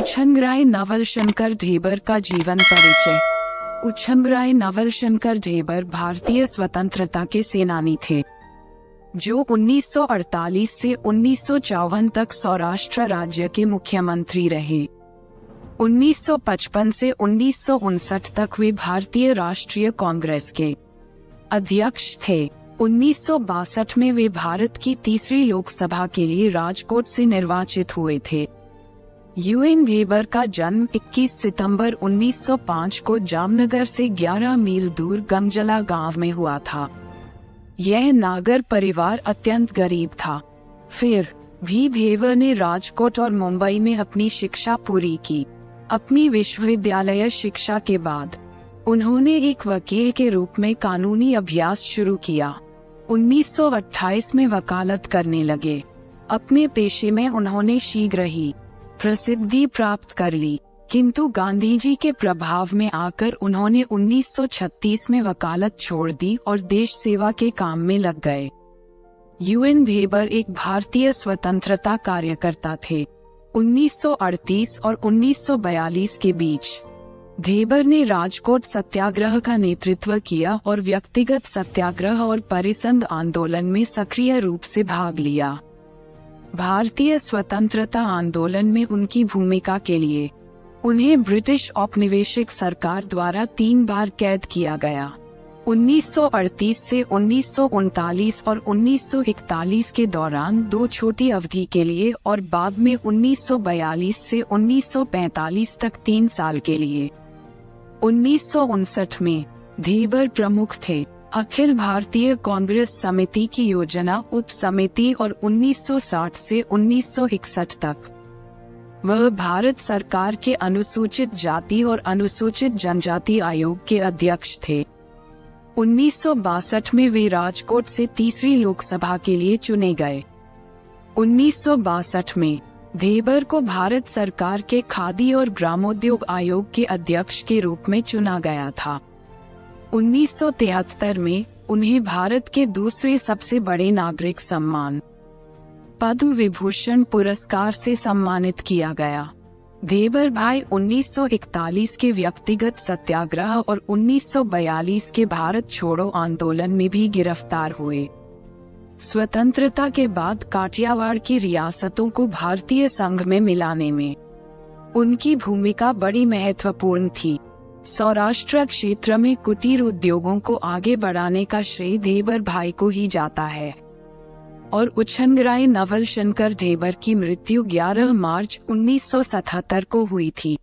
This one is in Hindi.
उछंगराय नवल शंकर ढेबर का जीवन परिचय। उछंगराय नवल शंकर ढेबर भारतीय स्वतंत्रता के सेनानी थे, जो 1948 से 1954 तक सौराष्ट्र राज्य के मुख्यमंत्री रहे। 1955 से 1959 तक वे भारतीय राष्ट्रीय कांग्रेस के अध्यक्ष थे। 1962 में वे भारत की तीसरी लोकसभा के लिए राजकोट से निर्वाचित हुए थे। यूएन ढेबर का जन्म 21 सितंबर 1905 को जामनगर से 11 मील दूर गमजला गांव में हुआ था। यह नागर परिवार अत्यंत गरीब था। फिर भी ढेबर ने राजकोट और मुंबई में अपनी शिक्षा पूरी की। अपनी विश्वविद्यालय शिक्षा के बाद उन्होंने एक वकील के रूप में कानूनी अभ्यास शुरू किया। 1928 में वकालत करने लगे। अपने पेशे में उन्होंने शीघ्र ही प्रसिद्धि प्राप्त कर ली, किंतु गांधी जी के प्रभाव में आकर उन्होंने 1936 में वकालत छोड़ दी और देश सेवा के काम में लग गए। यूएन ढेबर एक भारतीय स्वतंत्रता कार्यकर्ता थे। 1938 और 1942 के बीच ढेबर ने राजकोट सत्याग्रह का नेतृत्व किया और व्यक्तिगत सत्याग्रह और परिसंघ आंदोलन में सक्रिय रूप से भाग लिया। भारतीय स्वतंत्रता आंदोलन में उनकी भूमिका के लिए उन्हें ब्रिटिश औपनिवेशिक सरकार द्वारा 3 बार कैद किया गया। 1938 से 1939 और 1941 के दौरान 2 छोटी अवधि के लिए और बाद में 1942 से 1945 तक 3 साल के लिए। 1959 में ढेबर प्रमुख थे अखिल भारतीय कांग्रेस समिति की योजना उप समिति और 1960 से 1961 तक वह भारत सरकार के अनुसूचित जाति और अनुसूचित जनजाति आयोग के अध्यक्ष थे। 1962 में वे राजकोट से तीसरी लोकसभा के लिए चुने गए। 1962 में ढेबर को भारत सरकार के खादी और ग्रामोद्योग आयोग के अध्यक्ष के रूप में चुना गया था। 1973 में उन्हें भारत के दूसरे सबसे बड़े नागरिक सम्मान पद्म विभूषण पुरस्कार से सम्मानित किया गया। ढेबर भाई 1941 के व्यक्तिगत सत्याग्रह और 1942 के भारत छोड़ो आंदोलन में भी गिरफ्तार हुए। स्वतंत्रता के बाद काठियावाड़ की रियासतों को भारतीय संघ में मिलाने में उनकी भूमिका बड़ी महत्वपूर्ण थी। सौराष्ट्र क्षेत्र में कुटीर उद्योगों को आगे बढ़ाने का श्रेय ढेबर भाई को ही जाता है और उछंगराय नवल शंकर ढेबर की मृत्यु 11 मार्च 1977 को हुई थी।